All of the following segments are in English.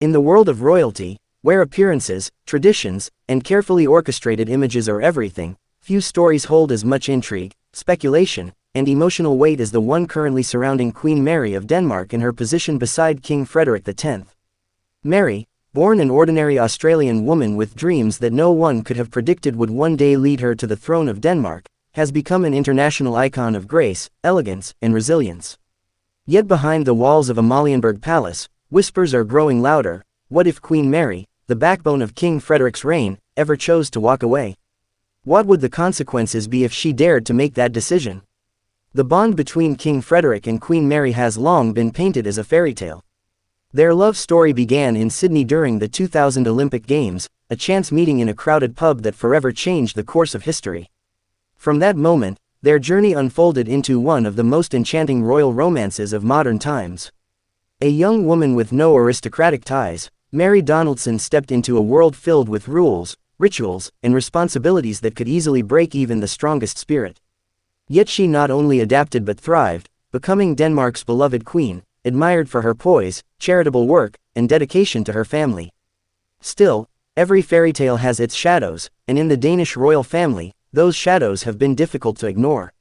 In the world of royalty, where appearances, traditions, and carefully orchestrated images are everything, few stories hold as much intrigue, speculation, and emotional weight as the one currently surrounding Queen Mary of Denmark and her position beside King Frederik X. Mary, born an ordinary Australian woman with dreams that no one could have predicted would one day lead her to the throne of Denmark, has become an international icon of grace, elegance, and resilience. Yet behind the walls of Amalienborg Palace, whispers are growing louder. What if Queen Mary, the backbone of King Frederik's reign, ever chose to walk away? What would the consequences be if she dared to make that decision? The bond between King Frederik and Queen Mary has long been painted as a fairy tale. Their love story began in Sydney during the 2000 Olympic Games, a chance meeting in a crowded pub that forever changed the course of history. From that moment, their journey unfolded into one of the most enchanting royal romances of modern times. A young woman with no aristocratic ties, Mary Donaldson stepped into a world filled with rules, rituals, and responsibilities that could easily break even the strongest spirit. Yet she not only adapted but thrived, becoming Denmark's beloved queen, admired for her poise, charitable work, and dedication to her family. Still, every fairy tale has its shadows, and in the Danish royal family, those shadows have been difficult to ignore.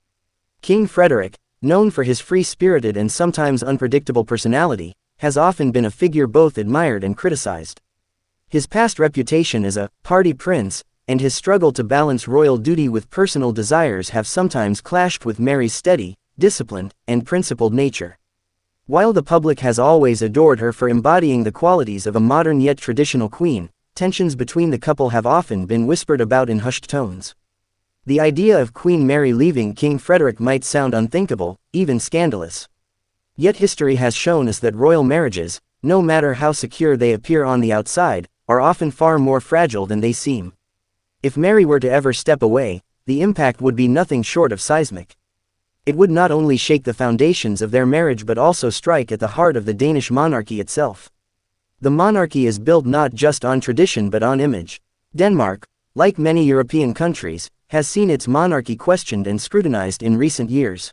King Frederik, known for his free-spirited and sometimes unpredictable personality, has often been a figure both admired and criticized. His past reputation as a party prince, and his struggle to balance royal duty with personal desires have sometimes clashed with Mary's steady, disciplined, and principled nature. While the public has always adored her for embodying the qualities of a modern yet traditional queen, tensions between the couple have often been whispered about in hushed tones. The idea of Queen Mary leaving King Frederik might sound unthinkable, even scandalous. Yet history has shown us that royal marriages, no matter how secure they appear on the outside, are often far more fragile than they seem. If Mary were to ever step away, the impact would be nothing short of seismic. It would not only shake the foundations of their marriage but also strike at the heart of the Danish monarchy itself. The monarchy is built not just on tradition but on image. Denmark, like many European countries, has seen its monarchy questioned and scrutinized in recent years.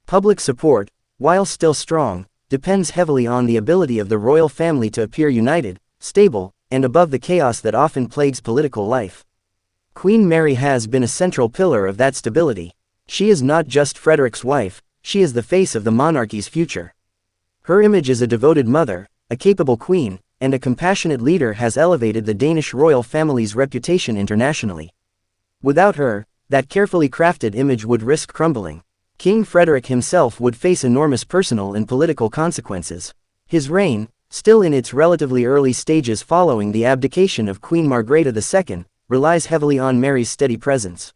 Public support, while still strong, depends heavily on the ability of the royal family to appear united, stable, and above the chaos that often plagues political life. Queen Mary has been a central pillar of that stability. She is not just Frederik's wife, she is the face of the monarchy's future. Her image as a devoted mother, a capable queen, and a compassionate leader has elevated the Danish royal family's reputation internationally. Without her, that carefully crafted image would risk crumbling. King Frederik himself would face enormous personal and political consequences. His reign, still in its relatively early stages following the abdication of Queen Margrethe II, relies heavily on Mary's steady presence.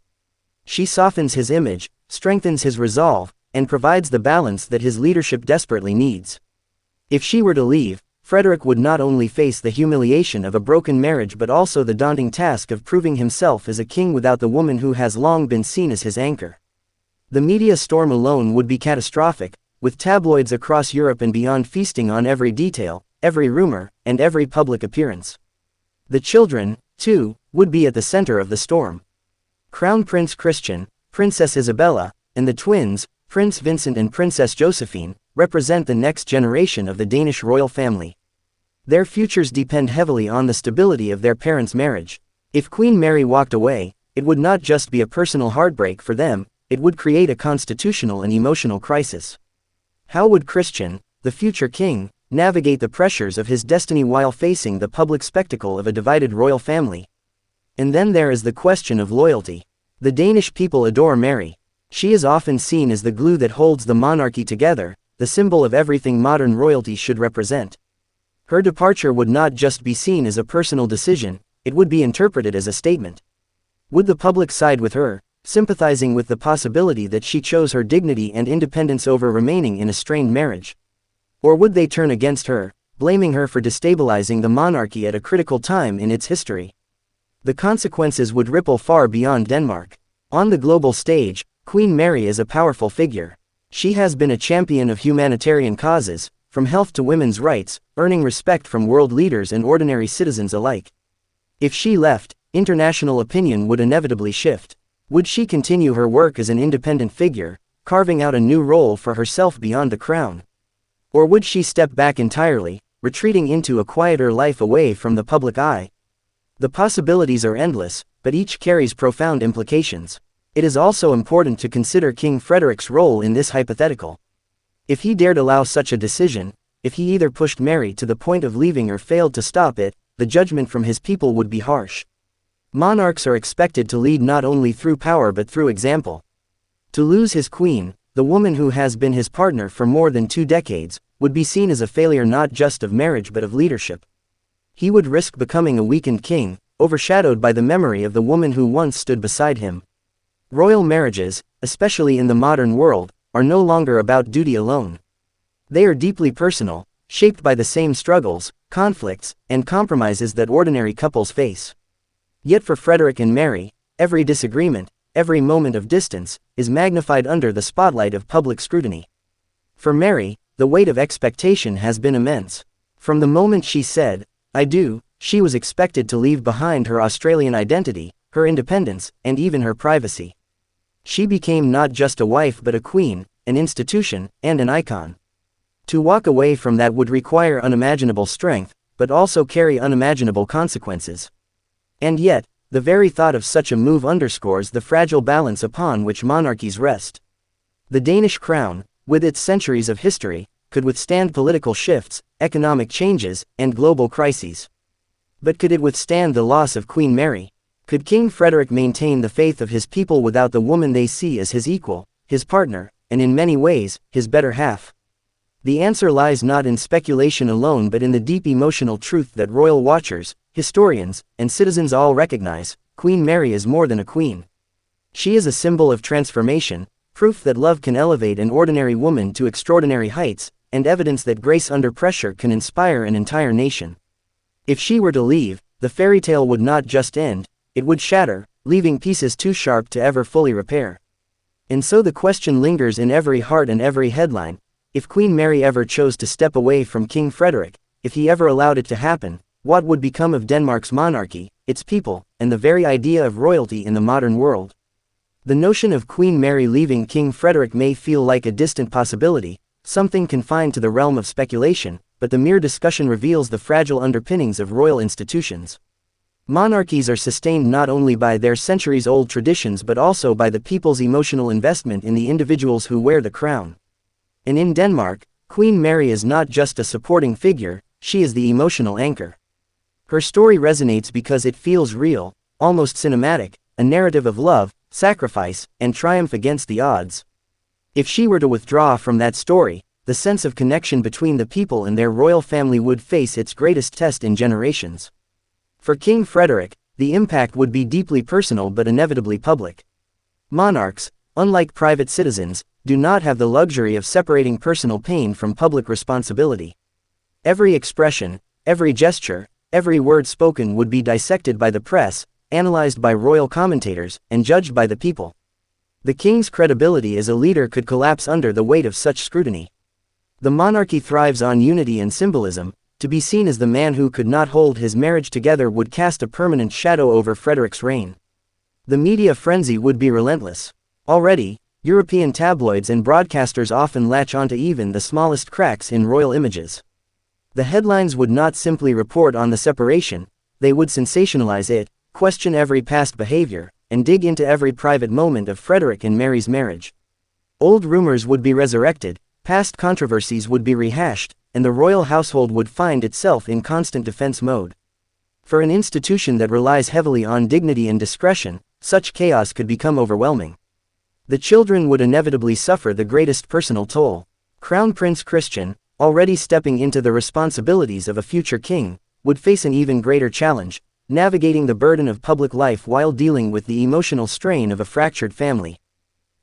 She softens his image, strengthens his resolve, and provides the balance that his leadership desperately needs. If she were to leave, Frederik would not only face the humiliation of a broken marriage but also the daunting task of proving himself as a king without the woman who has long been seen as his anchor. The media storm alone would be catastrophic, with tabloids across Europe and beyond feasting on every detail, every rumor, and every public appearance. The children, too, would be at the center of the storm. Crown Prince Christian, Princess Isabella, and the twins, Prince Vincent and Princess Josephine, represent the next generation of the Danish royal family. Their futures depend heavily on the stability of their parents' marriage. If Queen Mary walked away, it would not just be a personal heartbreak for them, it would create a constitutional and emotional crisis. How would Christian, the future king, navigate the pressures of his destiny while facing the public spectacle of a divided royal family? And then there is the question of loyalty. The Danish people adore Mary. She is often seen as the glue that holds the monarchy together, the symbol of everything modern royalty should represent. Her departure would not just be seen as a personal decision, it would be interpreted as a statement. Would the public side with her, sympathizing with the possibility that she chose her dignity and independence over remaining in a strained marriage? Or would they turn against her, blaming her for destabilizing the monarchy at a critical time in its history? The consequences would ripple far beyond Denmark. On the global stage, Queen Mary is a powerful figure. She has been a champion of humanitarian causes, from health to women's rights, earning respect from world leaders and ordinary citizens alike. If she left, international opinion would inevitably shift. Would she continue her work as an independent figure, carving out a new role for herself beyond the crown? Or would she step back entirely, retreating into a quieter life away from the public eye. The possibilities are endless, but each carries profound implications. It is also important to consider King Frederik's role in this hypothetical. If he dared allow such a decision, if he either pushed Mary to the point of leaving or failed to stop it, the judgment from his people would be harsh. Monarchs are expected to lead not only through power but through example. To lose his queen, the woman who has been his partner for more than 2 decades, would be seen as a failure not just of marriage but of leadership. He would risk becoming a weakened king, overshadowed by the memory of the woman who once stood beside him. Royal marriages, especially in the modern world, are no longer about duty alone. They are deeply personal, shaped by the same struggles, conflicts, and compromises that ordinary couples face. Yet for Frederik and Mary, every disagreement, every moment of distance, is magnified under the spotlight of public scrutiny. For Mary, the weight of expectation has been immense. From the moment she said, "I do," she was expected to leave behind her Australian identity, her independence, and even her privacy. She became not just a wife but a queen, an institution, and an icon. To walk away from that would require unimaginable strength, but also carry unimaginable consequences. And yet, the very thought of such a move underscores the fragile balance upon which monarchies rest. The Danish crown, with its centuries of history, could withstand political shifts, economic changes, and global crises. But could it withstand the loss of Queen Mary? Could King Frederik maintain the faith of his people without the woman they see as his equal, his partner, and in many ways, his better half? The answer lies not in speculation alone but in the deep emotional truth that royal watchers, historians, and citizens all recognize: Queen Mary is more than a queen. She is a symbol of transformation, proof that love can elevate an ordinary woman to extraordinary heights, and evidence that grace under pressure can inspire an entire nation. If she were to leave, the fairy tale would not just end, it would shatter, leaving pieces too sharp to ever fully repair. And so the question lingers in every heart and every headline: if Queen Mary ever chose to step away from King Frederik, if he ever allowed it to happen, what would become of Denmark's monarchy, its people, and the very idea of royalty in the modern world? The notion of Queen Mary leaving King Frederik may feel like a distant possibility, something confined to the realm of speculation, but the mere discussion reveals the fragile underpinnings of royal institutions. Monarchies are sustained not only by their centuries-old traditions but also by the people's emotional investment in the individuals who wear the crown. And in Denmark, Queen Mary is not just a supporting figure, she is the emotional anchor. Her story resonates because it feels real, almost cinematic, a narrative of love, sacrifice, and triumph against the odds. If she were to withdraw from that story, the sense of connection between the people and their royal family would face its greatest test in generations. For King Frederik, the impact would be deeply personal but inevitably public. Monarchs, unlike private citizens, do not have the luxury of separating personal pain from public responsibility. Every expression, every gesture, every word spoken would be dissected by the press, analyzed by royal commentators, and judged by the people. The king's credibility as a leader could collapse under the weight of such scrutiny. The monarchy thrives on unity and symbolism. To be seen as the man who could not hold his marriage together would cast a permanent shadow over Frederik's reign. The media frenzy would be relentless. Already, European tabloids and broadcasters often latch onto even the smallest cracks in royal images. The headlines would not simply report on the separation, they would sensationalize it, question every past behavior, and dig into every private moment of Frederik and Mary's marriage. Old rumors would be resurrected, past controversies would be rehashed, and the royal household would find itself in constant defense mode. For an institution that relies heavily on dignity and discretion, such chaos could become overwhelming. The children would inevitably suffer the greatest personal toll. Crown Prince Christian, already stepping into the responsibilities of a future king, would face an even greater challenge, navigating the burden of public life while dealing with the emotional strain of a fractured family.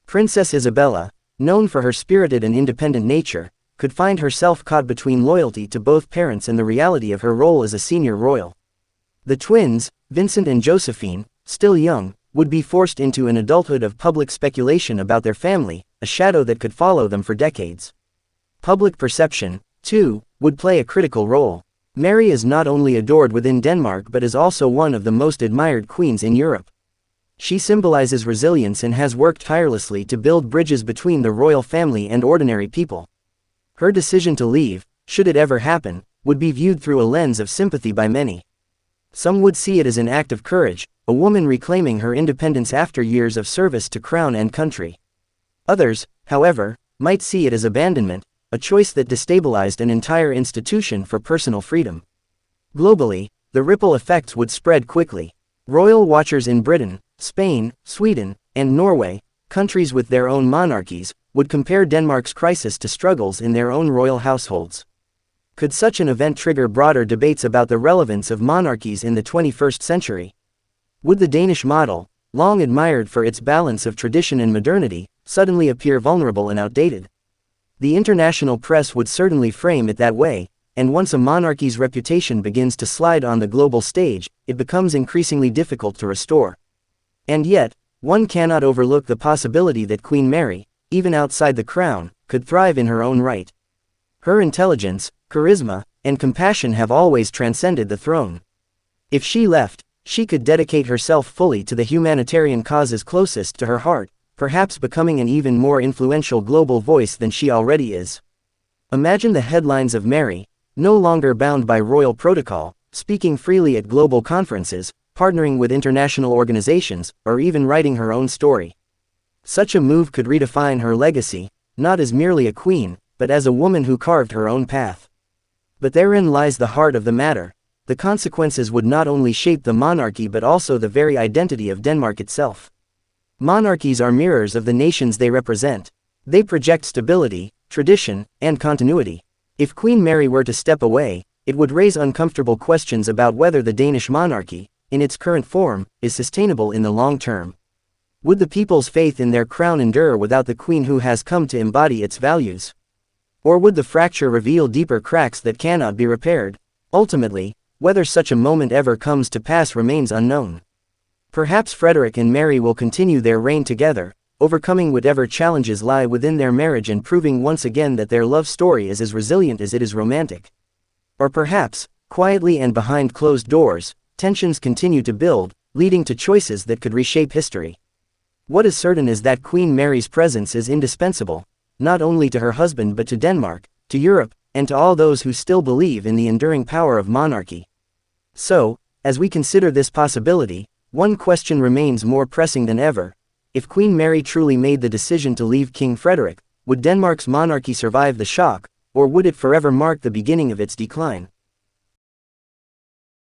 Princess Isabella, known for her spirited and independent nature, could find herself caught between loyalty to both parents and the reality of her role as a senior royal. The twins, Vincent and Josephine, still young, would be forced into an adulthood of public speculation about their family, a shadow that could follow them for decades. Public perception, too, would play a critical role. Mary is not only adored within Denmark but is also one of the most admired queens in Europe. She symbolizes resilience and has worked tirelessly to build bridges between the royal family and ordinary people. Her decision to leave, should it ever happen, would be viewed through a lens of sympathy by many. Some would see it as an act of courage, a woman reclaiming her independence after years of service to crown and country. Others, however, might see it as abandonment, a choice that destabilized an entire institution for personal freedom. Globally, the ripple effects would spread quickly. Royal watchers in Britain, Spain, Sweden, and Norway, countries with their own monarchies, would compare Denmark's crisis to struggles in their own royal households. Could such an event trigger broader debates about the relevance of monarchies in the 21st century? Would the Danish model, long admired for its balance of tradition and modernity, suddenly appear vulnerable and outdated? The international press would certainly frame it that way, and once a monarchy's reputation begins to slide on the global stage, it becomes increasingly difficult to restore. And yet, one cannot overlook the possibility that Queen Mary, even outside the crown, could thrive in her own right. Her intelligence, charisma, and compassion have always transcended the throne. If she left, she could dedicate herself fully to the humanitarian causes closest to her heart, perhaps becoming an even more influential global voice than she already is. Imagine the headlines of Mary, no longer bound by royal protocol, speaking freely at global conferences, partnering with international organizations, or even writing her own story. Such a move could redefine her legacy, not as merely a queen, but as a woman who carved her own path. But therein lies the heart of the matter. The consequences would not only shape the monarchy but also the very identity of Denmark itself. Monarchies are mirrors of the nations they represent. They project stability, tradition, and continuity. If Queen Mary were to step away, it would raise uncomfortable questions about whether the Danish monarchy, in its current form, is sustainable in the long term. Would the people's faith in their crown endure without the queen who has come to embody its values? Or would the fracture reveal deeper cracks that cannot be repaired? Ultimately, whether such a moment ever comes to pass remains unknown. Perhaps Frederik and Mary will continue their reign together, overcoming whatever challenges lie within their marriage and proving once again that their love story is as resilient as it is romantic. Or perhaps, quietly and behind closed doors, tensions continue to build, leading to choices that could reshape history. What is certain is that Queen Mary's presence is indispensable, not only to her husband but to Denmark, to Europe, and to all those who still believe in the enduring power of monarchy. So, as we consider this possibility, one question remains more pressing than ever. If Queen Mary truly made the decision to leave King Frederik, would Denmark's monarchy survive the shock, or would it forever mark the beginning of its decline?